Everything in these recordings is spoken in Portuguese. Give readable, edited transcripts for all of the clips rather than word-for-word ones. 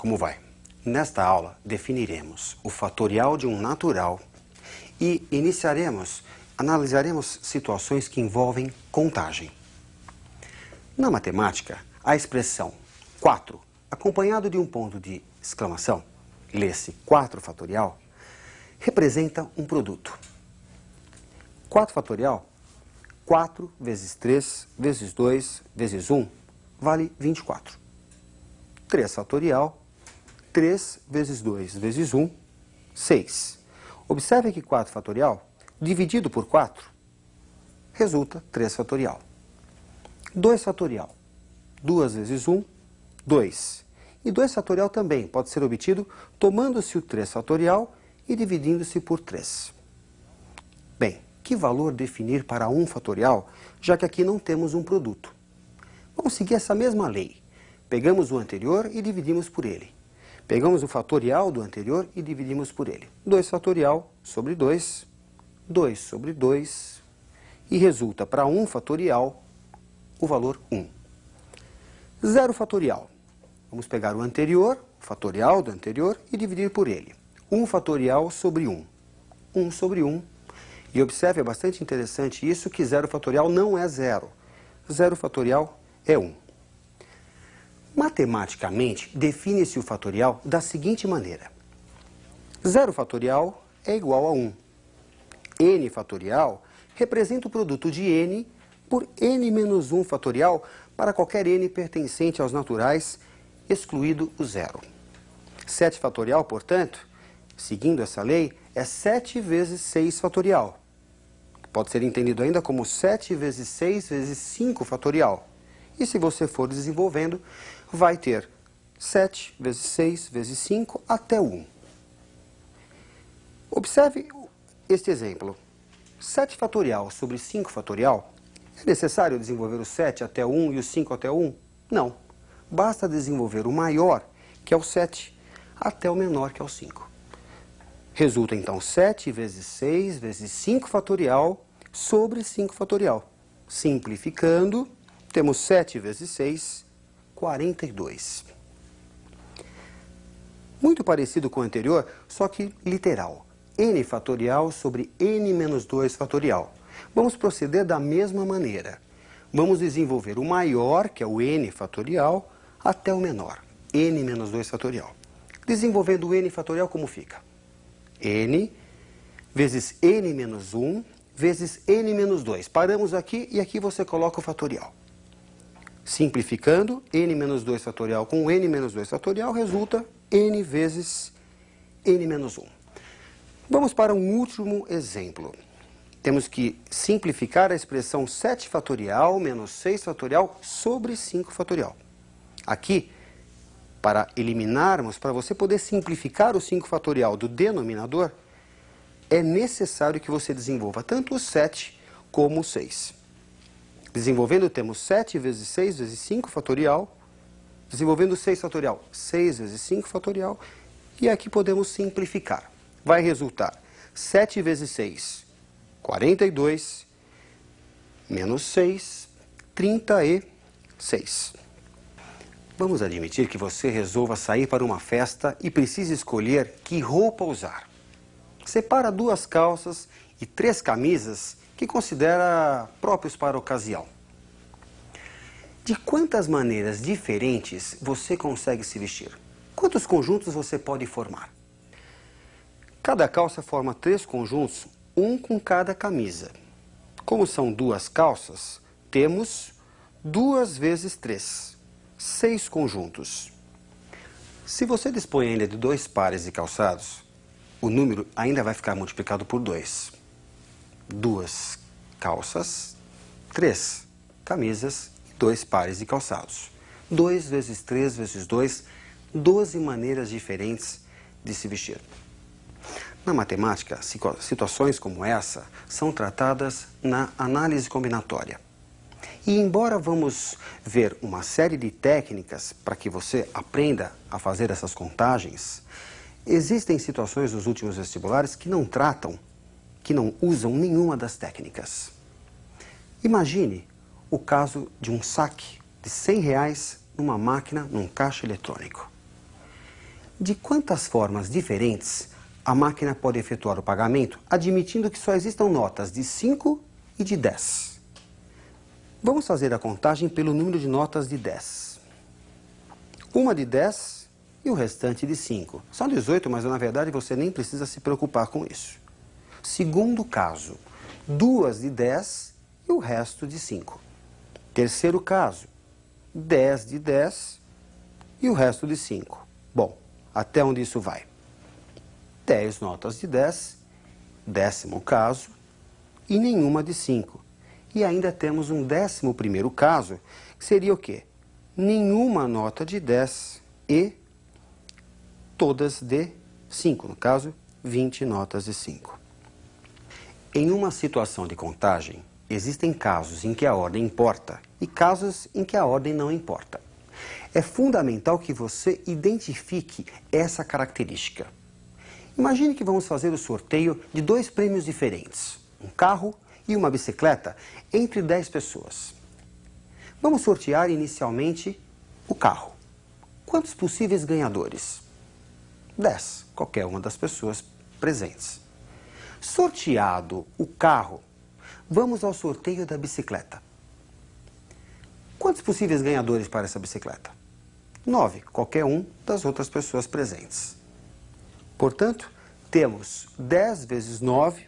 como vai? Nesta aula, definiremos o fatorial de um natural e analisaremos situações que envolvem contagem. Na matemática, a expressão 4, acompanhado de um ponto de exclamação, lê-se 4 fatorial, representa um produto. 4 fatorial, 4 vezes 3 vezes 2 vezes 1, vale 24. 3 fatorial, 3 vezes 2 vezes 1, 6. Observe que 4 fatorial, dividido por 4, resulta 3 fatorial. 2 fatorial, 2 vezes 1, 2. E 2 fatorial também pode ser obtido tomando-se o 3 fatorial e dividindo-se por 3. Bem, que valor definir para 1 fatorial, já que aqui não temos um produto? Vamos seguir essa mesma lei. Pegamos o anterior e dividimos por ele. Pegamos o fatorial do anterior e dividimos por ele. 2 fatorial sobre 2, 2 sobre 2, e resulta para 1 fatorial o valor 1. 0 fatorial. Vamos pegar o anterior, o fatorial do anterior, e dividir por ele. 1 fatorial sobre 1. 1 sobre 1. E observe, é bastante interessante isso, que 0 fatorial não é 0. 0 fatorial é 1. Matematicamente, define-se o fatorial da seguinte maneira. 0 fatorial é igual a 1. N fatorial representa o produto de n por n menos 1 fatorial para qualquer n pertencente aos naturais, excluído o zero. 7 fatorial, portanto, seguindo essa lei, é 7 vezes 6 fatorial. Pode ser entendido ainda como 7 vezes 6 vezes 5 fatorial. E se você for desenvolvendo, vai ter 7 vezes 6 vezes 5 até 1. Observe este exemplo. 7 fatorial sobre 5 fatorial. É necessário desenvolver o 7 até 1 e o 5 até 1? Não. Basta desenvolver o maior, que é o 7, até o menor, que é o 5. Resulta, então, 7 vezes 6 vezes 5 fatorial sobre 5 fatorial. Simplificando, temos 7 vezes 6, 42. Muito parecido com o anterior, só que literal. N fatorial sobre n menos 2 fatorial. Vamos proceder da mesma maneira. Vamos desenvolver o maior, que é o n fatorial, até o menor, n menos 2 fatorial. Desenvolvendo o n fatorial, como fica? N vezes n menos 1 vezes n menos 2. Paramos aqui e aqui você coloca o fatorial. Simplificando, n menos 2 fatorial com n menos 2 fatorial resulta n vezes n menos 1. Vamos para um último exemplo. Temos que simplificar a expressão 7 fatorial menos 6 fatorial sobre 5 fatorial. Aqui, para eliminarmos, para você poder simplificar o 5 fatorial do denominador, é necessário que você desenvolva tanto o 7 como o 6. Desenvolvendo, temos 7 vezes 6 vezes 5 fatorial. Desenvolvendo 6 fatorial, 6 vezes 5 fatorial. E aqui podemos simplificar. Vai resultar 7 vezes 6, 42, menos 6, 36. Vamos admitir que você resolva sair para uma festa e precise escolher que roupa usar. Separa 2 calças e 3 camisas que considera próprios para a ocasião. De quantas maneiras diferentes você consegue se vestir? Quantos conjuntos você pode formar? Cada calça forma 3 conjuntos, um com cada camisa. Como são 2 calças, temos 2 vezes 3, 6 conjuntos. Se você dispõe ainda de 2 pares de calçados, o número ainda vai ficar multiplicado por 2. 2 calças, 3 camisas e 2 pares de calçados. 2 vezes 3 vezes 2, 12 maneiras diferentes de se vestir. Na matemática, situações como essa são tratadas na análise combinatória. E embora vamos ver uma série de técnicas para que você aprenda a fazer essas contagens, existem situações nos últimos vestibulares que não usam nenhuma das técnicas. Imagine o caso de um saque de R$100 numa máquina, num caixa eletrônico. De quantas formas diferentes a máquina pode efetuar o pagamento, admitindo que só existam notas de 5 e de 10? Vamos fazer a contagem pelo número de notas de 10. Uma de 10 e o restante de 5. São 18, mas na verdade você nem precisa se preocupar com isso. Segundo caso, 2 de 10 e o resto de 5. Terceiro caso, 10 de 10 e o resto de 5. Bom, até onde isso vai? 10 notas de 10, décimo caso, e nenhuma de 5. E ainda temos um 11º caso, que seria o quê? Nenhuma nota de 10 e todas de 5, no caso, 20 notas de 5. Em uma situação de contagem, existem casos em que a ordem importa e casos em que a ordem não importa. É fundamental que você identifique essa característica. Imagine que vamos fazer o sorteio de 2 prêmios diferentes, um carro e uma bicicleta, entre 10 pessoas. Vamos sortear inicialmente o carro. Quantos possíveis ganhadores? 10, qualquer uma das pessoas presentes. Sorteado o carro, vamos ao sorteio da bicicleta. Quantos possíveis ganhadores para essa bicicleta? 9, qualquer um das outras pessoas presentes. Portanto, temos 10 vezes 9,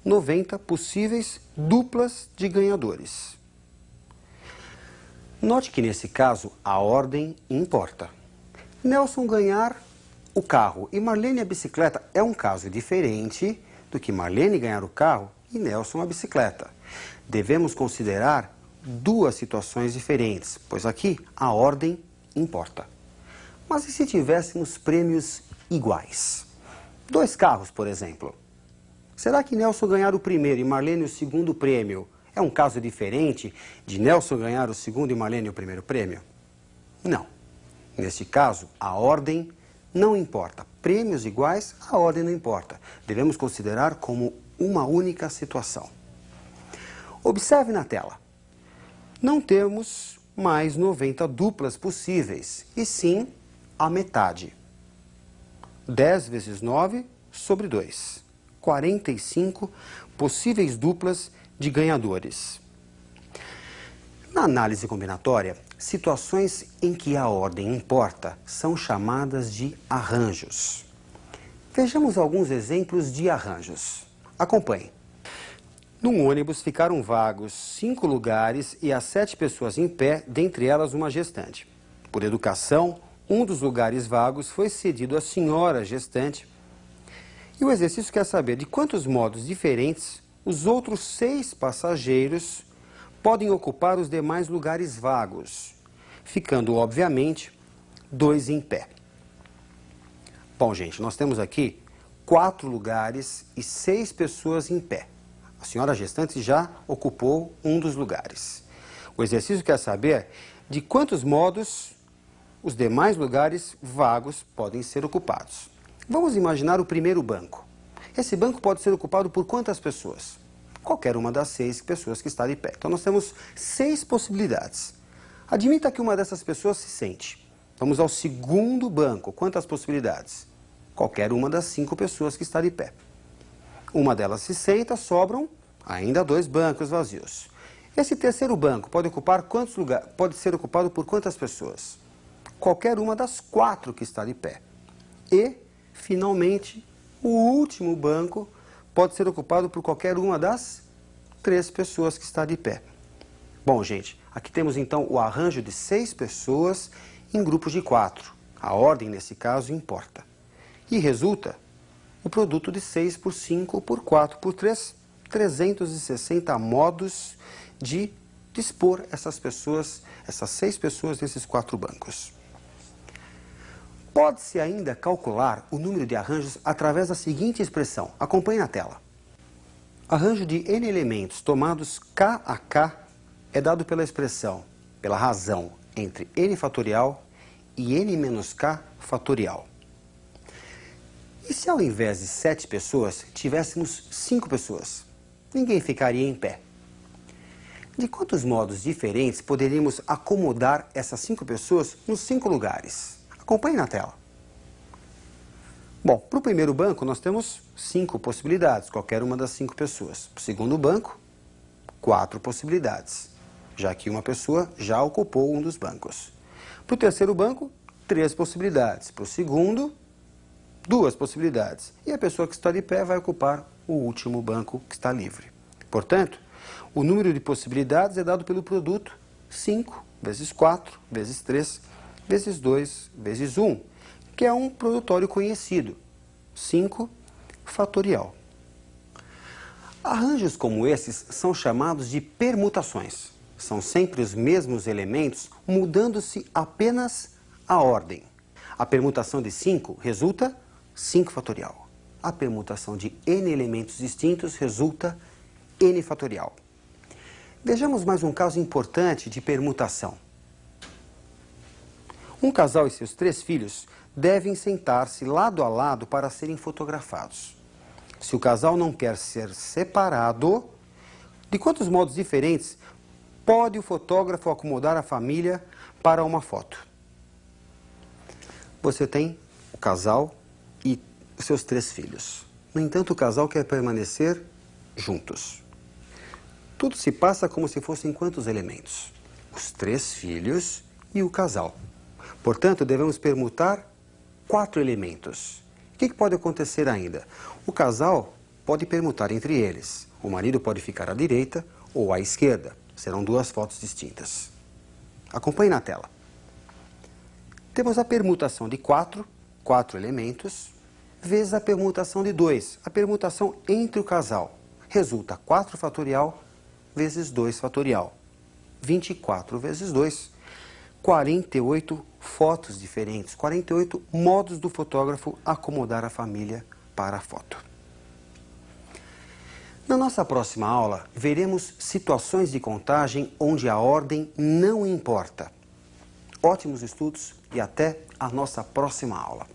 90 possíveis duplas de ganhadores. Note que nesse caso a ordem importa. Nelson ganhar o carro e Marlene a bicicleta é um caso diferente do que Marlene ganhar o carro e Nelson a bicicleta. Devemos considerar 2 situações diferentes, pois aqui a ordem importa. Mas e se tivéssemos prêmios iguais? 2 carros, por exemplo. Será que Nelson ganhar o primeiro e Marlene o segundo prêmio é um caso diferente de Nelson ganhar o segundo e Marlene o primeiro prêmio? Não. Neste caso, a ordem não importa. Prêmios iguais, a ordem não importa. Devemos considerar como uma única situação. Observe na tela. Não temos mais 90 duplas possíveis, e sim a metade. 10 vezes 9 sobre 2. 45 possíveis duplas de ganhadores. Na análise combinatória, situações em que a ordem importa são chamadas de arranjos. Vejamos alguns exemplos de arranjos. Acompanhe. Num ônibus ficaram vagos 5 lugares e há 7 pessoas em pé, dentre elas uma gestante. Por educação, um dos lugares vagos foi cedido à senhora gestante. E o exercício quer saber de quantos modos diferentes os outros 6 passageiros podem ocupar os demais lugares vagos, ficando, obviamente, 2 em pé. Bom, gente, nós temos aqui 4 lugares e 6 pessoas em pé. A senhora gestante já ocupou um dos lugares. O exercício quer saber de quantos modos os demais lugares vagos podem ser ocupados. Vamos imaginar o primeiro banco. Esse banco pode ser ocupado por quantas pessoas? Qualquer uma das 6 pessoas que está de pé. Então nós temos 6 possibilidades. Admita que uma dessas pessoas se sente. Vamos ao segundo banco. Quantas possibilidades? Qualquer uma das 5 pessoas que está de pé. Uma delas se senta, sobram ainda 2 bancos vazios. Esse terceiro banco pode ocupar quantos lugares? Pode ser ocupado por quantas pessoas? Qualquer uma das 4 que está de pé. E, finalmente, o último banco pode ser ocupado por qualquer uma das 3 pessoas que está de pé. Bom, gente, aqui temos então o arranjo de 6 pessoas em grupos de 4. A ordem, nesse caso, importa. E resulta o produto de 6 por 5 por 4 por 3, 360 modos de dispor essas pessoas, essas 6 pessoas nesses 4 bancos. Pode-se ainda calcular o número de arranjos através da seguinte expressão. Acompanhe na tela. Arranjo de n elementos tomados k a k é dado pela expressão, pela razão entre n fatorial e n menos k fatorial. E se ao invés de 7 pessoas, tivéssemos 5 pessoas? Ninguém ficaria em pé. De quantos modos diferentes poderíamos acomodar essas 5 pessoas nos 5 lugares? Acompanhe na tela. Bom, para o primeiro banco nós temos 5 possibilidades, qualquer uma das 5 pessoas. Para o segundo banco, 4 possibilidades, já que uma pessoa já ocupou um dos bancos. Para o terceiro banco, 3 possibilidades. Para o segundo, 2 possibilidades. E a pessoa que está de pé vai ocupar o último banco que está livre. Portanto, o número de possibilidades é dado pelo produto 5 vezes 4 vezes 3 vezes 2 vezes 1, que é um produtório conhecido, 5 fatorial. Arranjos como esses são chamados de permutações. São sempre os mesmos elementos, mudando-se apenas a ordem. A permutação de 5 resulta 5 fatorial. A permutação de n elementos distintos resulta n fatorial. Vejamos mais um caso importante de permutação. Um casal e seus 3 filhos devem sentar-se lado a lado para serem fotografados. Se o casal não quer ser separado, de quantos modos diferentes pode o fotógrafo acomodar a família para uma foto? Você tem o casal e os seus 3 filhos. No entanto, o casal quer permanecer juntos. Tudo se passa como se fossem quantos elementos? Os 3 filhos e o casal. Portanto, devemos permutar 4 elementos. O que pode acontecer ainda? O casal pode permutar entre eles. O marido pode ficar à direita ou à esquerda. Serão 2 fotos distintas. Acompanhe na tela. Temos a permutação de 4 elementos, vezes a permutação de 2, a permutação entre o casal. Resulta 4 fatorial vezes 2 fatorial. 24 vezes 2, 48 fotos diferentes, 48 modos do fotógrafo acomodar a família para a foto. Na nossa próxima aula, veremos situações de contagem onde a ordem não importa. Ótimos estudos e até a nossa próxima aula.